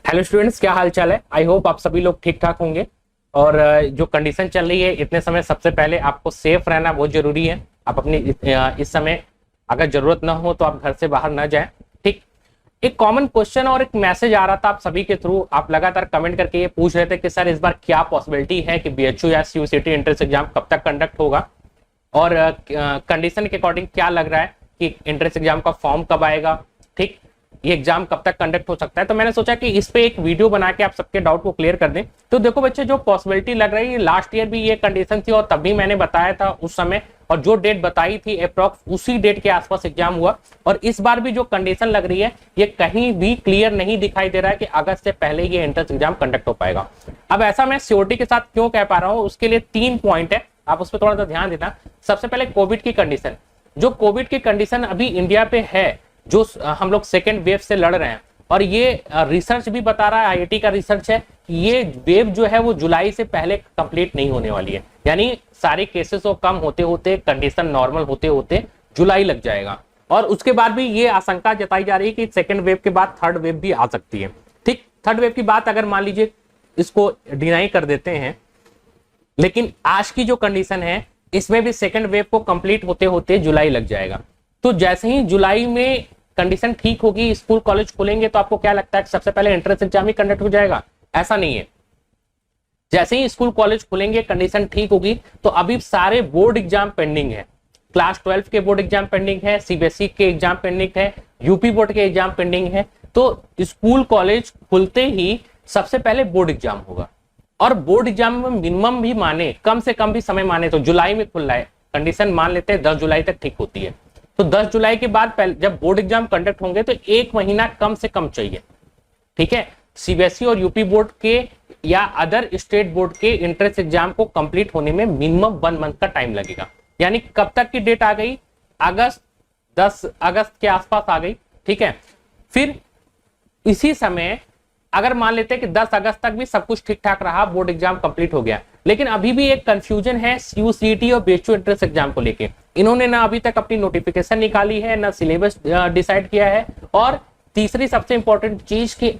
Hello students, क्या हाल चाल है। आई होप आप सभी लोग ठीक ठाक होंगे। और जो कंडीशन चल रही है इतने समय, सबसे पहले आपको सेफ रहना बहुत जरूरी है। आप अपनी इस समय अगर जरूरत ना हो तो आप घर से बाहर ना जाएं। ठीक। एक कॉमन क्वेश्चन और एक मैसेज आ रहा था आप सभी के थ्रू, आप लगातार कमेंट करके ये पूछ रहे थे कि सर इस बार क्या पॉसिबिलिटी है कि बीएचयू या सीयूसीटी एंट्रेंस एग्जाम कब तक कंडक्ट होगा, और कंडीशन के अकॉर्डिंग क्या लग रहा है कि एंट्रेंस एग्जाम का फॉर्म कब आएगा। ठीक। ये एग्जाम कब तक कंडक्ट हो सकता है। तो मैंने सोचा कि इस पे एक वीडियो बना के आप सबके डाउट को क्लियर कर दें। तो देखो बच्चे, जो पॉसिबिलिटी लग रही है, लास्ट ईयर भी ये कंडीशन थी और तब भी मैंने बताया था उस समय, और जो डेट बताई थी अप्रॉक्स उसी डेट के आसपास एग्जाम हुआ। और इस बार भी जो कंडीशन लग रही है ये कहीं भी क्लियर नहीं दिखाई दे रहा है कि अगस्त से पहले ये एंट्रेंस एग्जाम कंडक्ट हो पाएगा। अब ऐसा मैं श्योरिटी के साथ क्यों कह पा रहा हूँ, उसके लिए 3 पॉइंट है, आप उस पर थोड़ा सा ध्यान देना। सबसे पहले कोविड की कंडीशन, जो कोविड की कंडीशन अभी इंडिया पे है, जो हम लोग सेकेंड वेव से लड़ रहे हैं, और ये रिसर्च भी बता रहा है, आईआईटी का रिसर्च है, ये वेव जो है वो जुलाई से पहले कंप्लीट नहीं होने वाली है। यानी सारे केसेस को कम होते होते, कंडीशन नॉर्मल होते होते जुलाई लग जाएगा। और उसके बाद भी ये आशंका जताई जा रही है कि सेकेंड वेव के बाद थर्ड वेव भी आ सकती है। ठीक। थर्ड वेव की बात अगर मान लीजिए इसको डिनाई कर देते हैं, लेकिन आज की जो कंडीशन है इसमें भी सेकेंड वेव को कंप्लीट होते होते जुलाई लग जाएगा। तो जैसे ही जुलाई में कंडीशन ठीक होगी, स्कूल कॉलेज खुलेंगे, तो आपको क्या लगता है कि सबसे पहले एंट्रेंस एग्जाम ही कंडक्ट हो जाएगा? ऐसा नहीं है। जैसे ही स्कूल कॉलेज खुलेंगे, कंडीशन ठीक होगी, तो अभी सारे बोर्ड एग्जाम पेंडिंग है। क्लास 12 के बोर्ड एग्जाम पेंडिंग है, सीबीएसई के एग्जाम पेंडिंग है, यूपी बोर्ड के एग्जाम पेंडिंग है। तो स्कूल कॉलेज खुलते ही सबसे पहले बोर्ड एग्जाम होगा। और बोर्ड एग्जाम में मिनिमम भी माने, कम से कम भी समय माने तो जुलाई में खुल रहा है, कंडीशन मान लेते हैं 10 जुलाई तक ठीक होती है। तो 10 जुलाई के बाद जब बोर्ड एग्जाम कंडक्ट होंगे तो 1 महीना कम से कम चाहिए। ठीक है। सीबीएसई और यूपी बोर्ड के या अदर स्टेट बोर्ड के एंट्रेंस एग्जाम को कंप्लीट होने में मिनिमम 1 मंथ का टाइम लगेगा। यानी कब तक की डेट आ गई? अगस्त, 10 अगस्त के आसपास आ गई। ठीक है। फिर इसी समय अगर मान लेते हैं कि 10 अगस्त तक भी सब कुछ ठीक ठाक रहा, बोर्ड एग्जाम कंप्लीट हो गया, लेकिन अभी भी एक कंफ्यूजन है सीयूसीटी और बीएचयू एंट्रेंस एग्जाम को लेके। इन्होंने ना अभी तक अपनी नोटिफिकेशन निकाली है, ना सिलेबस डिसाइड किया है, और तीसरी सबसे इंपॉर्टेंट चीज की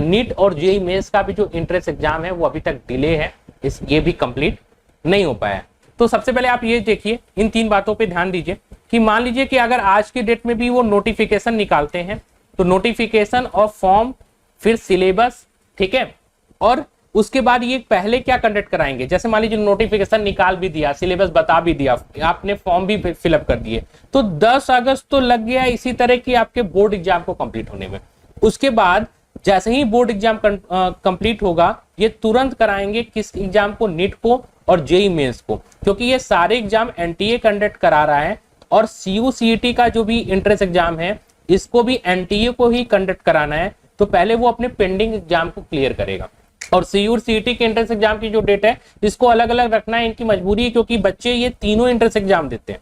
नीट और जेईई मेंस का भी जो एंट्रेंस एग्जाम है वो अभी तक डिले है, ये भी कंप्लीट नहीं हो पाया। तो सबसे पहले आप ये देखिए, इन 3 बातों पे ध्यान दीजिए कि मान लीजिए कि अगर आज की डेट में भी वो नोटिफिकेशन निकालते हैं, तो नोटिफिकेशन और फॉर्म, फिर सिलेबस, ठीक है, और उसके बाद ये पहले क्या कंडक्ट कराएंगे। जैसे मान लीजिए नोटिफिकेशन निकाल भी दिया, सिलेबस बता भी दिया, आपने फॉर्म भी फिलअप कर दिए, तो 10 अगस्त तो लग गया इसी तरह की आपके बोर्ड एग्जाम को कंप्लीट होने में। उसके बाद जैसे ही बोर्ड एग्जाम कंप्लीट होगा, ये तुरंत कराएंगे किस एग्जाम को? नीट को और जेईई मेंस को, क्योंकि ये सारे एग्जाम एनटीए कंडक्ट करा रहा है, और सीयूसीटी का जो भी एंट्रेंस एग्जाम है इसको भी एनटीए को ही कंडक्ट कराना है। तो पहले वो अपने पेंडिंग एग्जाम को क्लियर करेगा। और सीयूसीटी के एंट्रेंस एग्जाम की जो डेट है इसको अलग अलग रखना है, इनकी मजबूरी है, क्योंकि बच्चे ये तीनों एंट्रेंस एग्जाम देते हैं।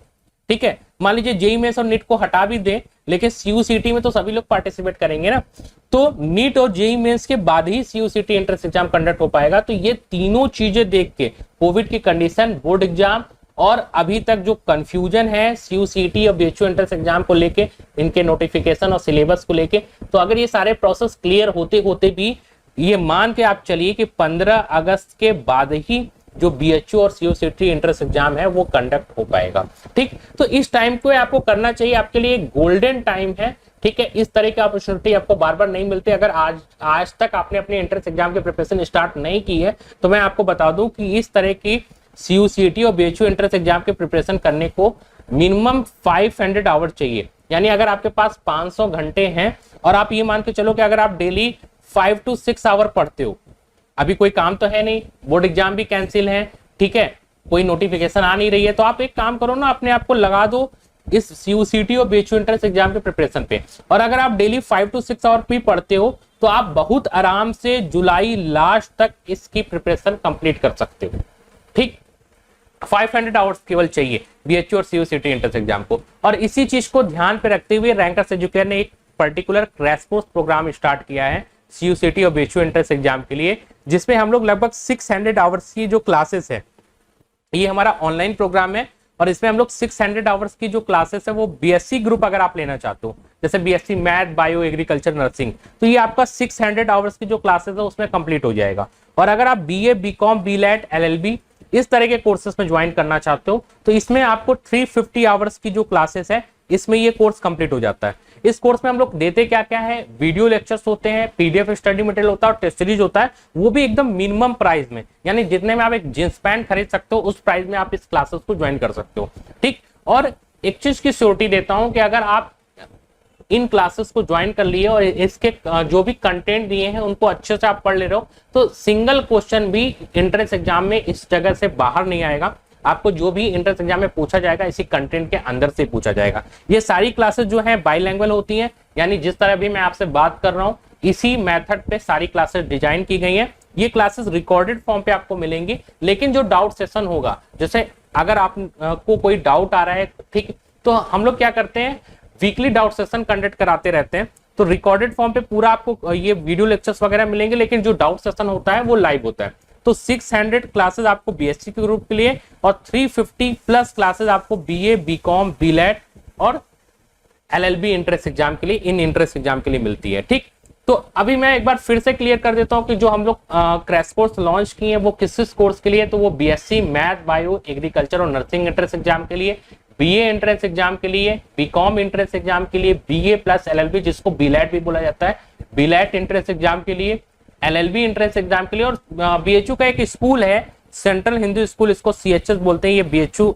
ठीक है। मान लीजिए जेईई मेंस और नीट को हटा भी दें, लेकिन सीयूसीटी में तो सभी लोग पार्टिसिपेट करेंगे ना, तो नीट और जेईई मेंस के बाद ही सीयूसीटी एंट्रेंस एग्जाम कंडक्ट हो पाएगा। तो ये तीनों चीजें देख के, कोविड की कंडीशन, बोर्ड एग्जाम, और अभी तक जो कंफ्यूजन है सीयूसीटी और बीएचयू एंट्रेंस एग्जाम को लेके, इनके नोटिफिकेशन और सिलेबस को लेके, तो अगर ये सारे प्रोसेस क्लियर होते होते भी ये मान के आप चलिए कि 15 अगस्त के बाद ही जो बीएचयू और सीयूसीटी एंट्रेंस एग्जाम है वो कंडक्ट हो पाएगा। ठीक। तो इस टाइम को आपको करना चाहिए, आपके लिए गोल्डन टाइम है। ठीक है। इस तरह की अपॉर्चुनिटी आपको बार बार नहीं मिलती। अगर आज तक आपने अपने एंट्रेंस एग्जाम की प्रिपरेशन स्टार्ट नहीं की है, तो मैं आपको बता दूं कि इस तरह की सीयूसीटी और बीएचयू एंट्रेंस एग्जाम की प्रिपरेशन करने को मिनिमम 500 आवर्स चाहिए। यानी अगर आपके पास 500 घंटे हैं, और आप ये मान के चलो कि अगर आप डेली 5 to 6 आवर पढ़ते हो, अभी कोई काम तो है नहीं, बोर्ड एग्जाम भी कैंसिल है, ठीक है, कोई नोटिफिकेशन आ नहीं रही है, तो आप एक काम करो ना, अपने आप को लगा दो इस सीयूसीटी और बीएचयू एंट्रेंस एग्जाम के प्रिपरेशन पे। और अगर आप डेली 5 to 6 आवर भी पढ़ते हो तो आप बहुत आराम से जुलाई लास्ट तक इसकी प्रिपरेशन कंप्लीट कर सकते हो। ठीक। 500 आवर्स केवल चाहिए बीएचयू और सीयूसीटी एंट्रेंस एग्जाम को। और इसी चीज को ध्यान पे रखते हुए रैंकर्स एजुकेयर ने एक particular crash course programme start किया है सीयूसीटी और बीएचयू एंट्रेंस एग्जाम के लिए, जिसमें हम लोग लगभग 600 आवर्स की जो क्लासेस है, ये हमारा ऑनलाइन प्रोग्राम है, और इसमें हम लोग 600 आवर्स की जो क्लासेस है वो बीएससी ग्रुप अगर आप लेना चाहते हो, जैसे BSc math, bio, agriculture, nursing, तो ये आपका 600 आवर्स की जो क्लासेस है उसमें कंप्लीट हो जाएगा। और अगर आप बीए, बीकॉम, बीलेट, एलएलबी इस तरह के कोर्सेज में ज्वाइन करना चाहते हो तो इसमें आपको 350 आवर्स की जो क्लासेस है इसमें ये कोर्स कंप्लीट हो जाता है। इस कोर्स में हम लोग देते क्या क्या है, वीडियो लेक्चर्स होते हैं, पीडीएफ स्टडी मटेरियल होता है और टेस्ट सीरीज होता है, वो भी एकदम मिनिमम प्राइस में, यानी जितने में आप एक जींस पैंट खरीद सकते हो उस प्राइस में आप इस क्लासेस को ज्वाइन कर सकते हो। ठीक, और एक चीज की श्योरिटी देता हूं कि अगर आप इन क्लासेस को ज्वाइन कर लिए और इसके जो भी कंटेंट दिए हैं उनको अच्छे से आप पढ़ ले रहे हो तो सिंगल क्वेश्चन भी एंट्रेंस एग्जाम में इस जगह से बाहर नहीं आएगा। आपको जो भी एंट्रेंस एग्जाम में पूछा जाएगा इसी कंटेंट के अंदर से पूछा जाएगा। ये सारी क्लासेस जो है बाइलैंग्वेज होती हैं, यानी जिस तरह भी मैं आपसे बात कर रहा हूँ इसी मेथड पे सारी क्लासेस डिजाइन की गई हैं। ये क्लासेस रिकॉर्डेड फॉर्म पे आपको मिलेंगी, लेकिन जो डाउट सेशन होगा, जैसे अगर आपको कोई डाउट आ रहा है, ठीक, तो हम लोग क्या करते हैं वीकली डाउट सेशन कंडक्ट कराते रहते हैं। तो रिकॉर्डेड फॉर्म पे पूरा आपको ये वीडियो लेक्चर्स वगैरह मिलेंगे, लेकिन जो डाउट सेशन होता है वो लाइव होता है। तो 600 क्लासेस आपको बीएससी के ग्रुप के लिए और 350 प्लस क्लासेस आपको बीए, बीकॉम, बीलेट और एलएलबी एंट्रेंस एग्जाम के लिए, इन एंट्रेंस एग्जाम के लिए मिलती है। ठीक, तो अभी मैं एक बार फिर से क्लियर कर देता हूं कि जो हम लोग क्रैश कोर्स लॉन्च किए हैं वो किस कोर्स के लिए, तो वो बीएससी मैथ, बायो, एग्रीकल्चर और नर्सिंग एंट्रेंस एग्जाम के लिए, बीए एंट्रेंस एग्जाम के लिए, बीकॉम एंट्रेंस एग्जाम के लिए, बीए प्लस एलएलबी जिसको बीलेट भी बोला जाता है, बीलेट एंट्रेंस एग्जाम के लिए, एलएलबी एंट्रेंस एग्जाम के लिए। और बीएचयू का एक स्कूल है सेंट्रल हिंदू स्कूल, इसको सीएचएस बोलते हैं, ये बीएचयू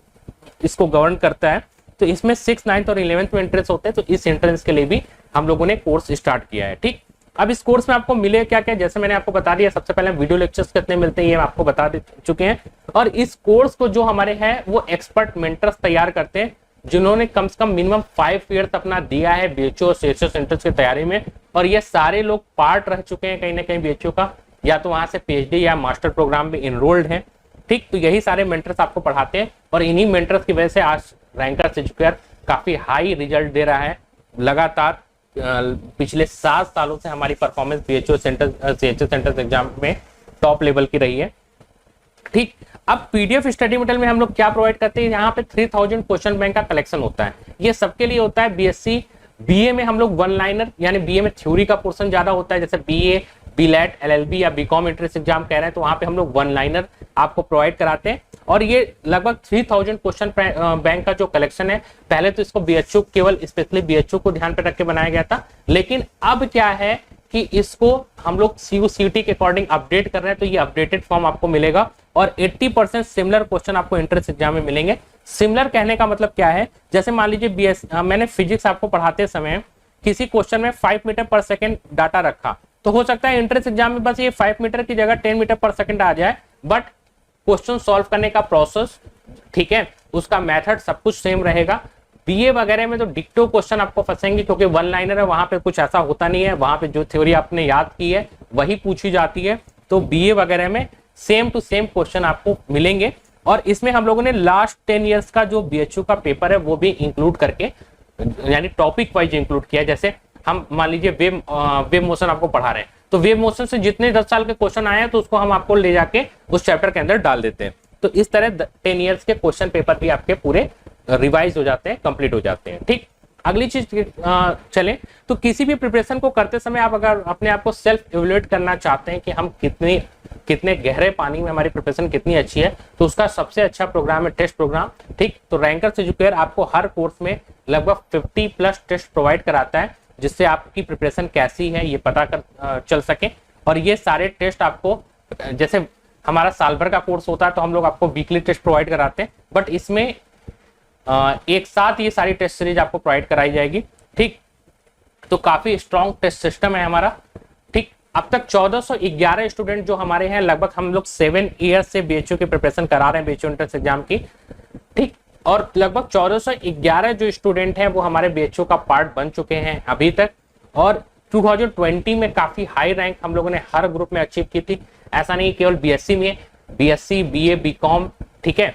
इसको गवर्न करता है। तो इसमें 6th, 9th और 11th में एंट्रेंस होते हैं, तो इस एंट्रेंस के लिए भी हम लोगों ने कोर्स स्टार्ट किया है। ठीक, अब इस कोर्स में आपको मिले क्या क्या, जैसे मैंने आपको बता दिया, सबसे पहले वीडियो लेक्चर्स कितने मिलते हैं ये आपको बता चुके हैं। और इस कोर्स को जो हमारे हैं वो एक्सपर्ट मेंटर्स तैयार करते हैं जिन्होंने कम से कम मिनिमम 5 ईयर्स अपना दिया है बीएचयू और सीएचएस एंट्रेंस की तैयारी में। और ये सारे लोग पार्ट रह चुके हैं कहीं ना कहीं बीएचयू का, या तो वहां से पीएचडी या मास्टर प्रोग्राम में इनरोल्ड है। ठीक, तो यही सारे मेंटर्स आपको पढ़ाते हैं और इन्हीं मेंटर्स की वजह से आज रैंकर्स एजुकेयर काफी हाई रिजल्ट दे रहा है। लगातार पिछले 7 सालों से हमारी performance BHU CHS entrance exam में टॉप लेवल की रही है। ठीक, अब पीडीएफ स्टडी मटेरियल में हम लोग क्या प्रोवाइड करते हैं, यहाँ पे 3000 क्वेश्चन बैंक का कलेक्शन होता है। ये सबके लिए होता है। बीएससी, बीए में हम लोग वन लाइनर, यानी बीए में थ्योरी का पोर्शन ज्यादा होता है, जैसे बीए, बीलेट, एलएलबी या बीकॉम एंट्रेंस एग्जाम कह रहे हैं तो वहां पे हम लोग वन लाइनर आपको प्रोवाइड कराते हैं। और ये लगभग 3000 क्वेश्चन बैंक का जो कलेक्शन है, पहले तो इसको बीएचयू, केवल स्पेशली बीएचयू को ध्यान पे रख के बनाया गया था, लेकिन अब क्या है कि इसको हम लोग सीयूसीटी के अकॉर्डिंग अपडेट कर रहे हैं, तो ये अपडेटेड फॉर्म आपको मिलेगा और 80% सिमिलर क्वेश्चन आपको एंट्रेंस एग्जाम में मिलेंगे। सिमिलर कहने का मतलब क्या है, जैसे मान लीजिए मैंने फिजिक्स आपको पढ़ाते समय किसी क्वेश्चन में 5 मीटर पर सेकेंड डाटा रखा, तो हो सकता है एंट्रेंस एग्जाम में बस ये 5 मीटर की जगह 10 मीटर पर सेकेंड आ जाए, बट क्वेश्चन सॉल्व करने का प्रोसेस, ठीक है, उसका मेथड सब कुछ सेम रहेगा। बीए वगैरह में तो डिक्टो क्वेश्चन आपको फंसेंगे क्योंकि वन लाइनर है, वहां पे कुछ ऐसा होता नहीं है, वहां पे जो थ्योरी आपने याद की है वही पूछी जाती है। तो बीए वगैरह में सेम टू सेम क्वेश्चन आपको मिलेंगे। और इसमें हम लोगों ने लास्ट 10 इयर्स का जो बीएचयू का पेपर है वो भी इंक्लूड करके, यानी टॉपिक वाइज इंक्लूड किया। जैसे हम मान लीजिए वेव मोशन आपको पढ़ा रहे हैं, तो वेव मोशन से जितने 10 साल के क्वेश्चन आए हैं तो उसको हम आपको ले जाके उस चैप्टर के अंदर डाल देते हैं। तो इस तरह 10 इयर्स के क्वेश्चन पेपर भी आपके पूरे रिवाइज हो जाते हैं, कंप्लीट हो जाते हैं। ठीक, अगली चीज चले तो किसी भी प्रिपरेशन को करते समय आप अगर अपने आप को सेल्फ इवैल्यूएट करना चाहते हैं कि हम कितने गहरे पानी में हमारी प्रिपरेशन कितनी अच्छी है, तो उसका सबसे अच्छा प्रोग्राम है टेस्ट प्रोग्राम। ठीक, तो रैंकर्स एजुकेयर आपको हर कोर्स में लगभग 50+ टेस्ट प्रोवाइड कराता है, जिससे आपकी प्रिपरेशन कैसी है ये पता कर चल सके। और ये सारे टेस्ट आपको, जैसे हमारा साल भर का कोर्स होता है तो हम लोग आपको वीकली टेस्ट प्रोवाइड कराते हैं, बट इसमें एक साथ ये सारी टेस्ट सीरीज आपको प्रोवाइड कराई जाएगी। ठीक, तो काफी स्ट्रॉन्ग टेस्ट सिस्टम है हमारा। ठीक, अब तक 1411 स्टूडेंट जो हमारे हैं, लगभग हम लोग 7 ईयर्स से बीएचयू की प्रिपरेशन करा रहे हैं, बीएचयू एंट्रेंस एग्जाम की। ठीक, और लगभग 1411 जो स्टूडेंट हैं वो हमारे बीएचयू का पार्ट बन चुके हैं अभी तक। और 2020 में काफी हाई रैंक हम लोगों ने हर ग्रुप में अचीव की थी। ऐसा नहीं केवल बीएससी में, बीएससी, बीए, बीकॉम, ठीक है,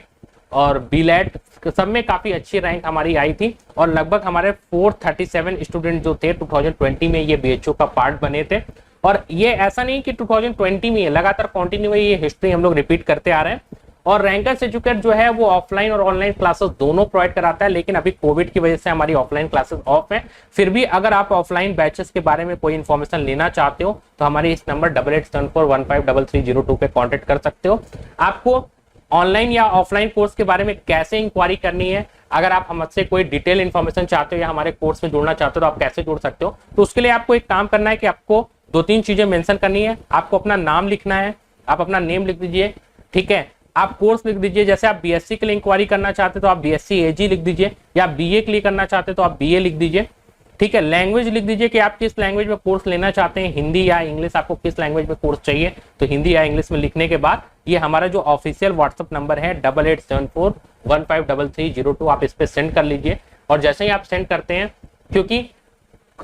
और बीलेट, सब में काफी अच्छी रैंक हमारी आई थी। और लगभग हमारे 437 स्टूडेंट जो थे 2020 में ये बीएचयू का पार्ट बने थे। और ये ऐसा नहीं कि 2020 में लगातार कंटिन्यू ये हिस्ट्री हम लोग रिपीट करते आ रहे हैं। और रैंकर्स एजुकेट जो है वो ऑफलाइन और ऑनलाइन क्लासेस दोनों प्रोवाइड कराता है, लेकिन अभी कोविड की वजह से हमारी ऑफलाइन क्लासेस ऑफ है। फिर भी अगर आप ऑफलाइन बैचेस के बारे में कोई इन्फॉर्मेशन लेना चाहते हो तो हमारे इस नंबर 8874153302 पे कॉन्टेक्ट कर सकते हो। आपको ऑनलाइन या ऑफलाइन कोर्स के बारे में कैसे इंक्वायरी करनी है, अगर आप हमसे कोई डिटेल इन्फॉर्मेशन चाहते हो या हमारे कोर्स में जुड़ना चाहते हो तो आप कैसे जुड़ सकते हो। तो उसके लिए आपको एक काम करना है कि आपको 2-3 चीजें मेंशन करनी है। आपको अपना नाम लिखना है, आप अपना नेम लिख दीजिए, ठीक है। आप कोर्स लिख दीजिए, जैसे आप बीएससी के लिए इंक्वायरी करना चाहते हो तो आप बीएससी एजी लिख दीजिए, या बीए के लिए करना चाहते हो तो आप बीए लिख दीजिए, ठीक है। लैंग्वेज लिख दीजिए कि आप किस लैंग्वेज में कोर्स लेना चाहते हैं, हिंदी या इंग्लिश, आपको किस लैंग्वेज में कोर्स चाहिए तो हिंदी या इंग्लिश में लिखने के बाद ये हमारा जो ऑफिशियल व्हाट्सएप नंबर है 8874153302 आप इस पे सेंड कर लीजिए। और जैसे ही आप सेंड करते हैं, क्योंकि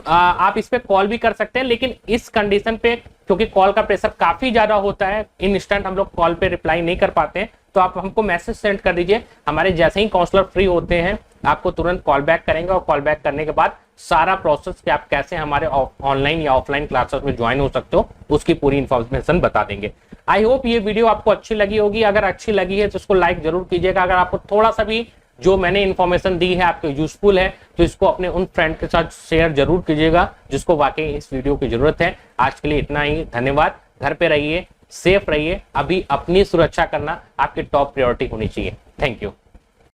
आप इस पे कॉल भी कर सकते हैं, लेकिन इस कंडीशन पे क्योंकि कॉल का प्रेशर काफी ज्यादा होता है, इंस्टेंट हम लोग कॉल पे रिप्लाई नहीं कर पाते हैं, तो आप हमको मैसेज सेंड कर दीजिए। हमारे जैसे ही काउंसलर फ्री होते हैं आपको तुरंत कॉल बैक करेंगे, और कॉल बैक करने के बाद सारा प्रोसेस कि आप कैसे हमारे ऑनलाइन या ऑफलाइन क्लासेस में ज्वाइन हो सकते हो उसकी पूरी इंफॉर्मेशन बता देंगे। आई होप ये वीडियो आपको अच्छी लगी होगी। अगर अच्छी लगी है तो इसको लाइक जरूर कीजिएगा। अगर आपको थोड़ा सा भी जो मैंने इन्फॉर्मेशन दी है आपको यूजफुल है तो इसको अपने उन फ्रेंड के साथ शेयर जरूर कीजिएगा जिसको वाकई इस वीडियो की जरूरत है। आज के लिए इतना ही, धन्यवाद। घर पे रहिए, सेफ रहिए। अभी अपनी सुरक्षा करना आपकी टॉप प्रायोरिटी होनी चाहिए। Thank you.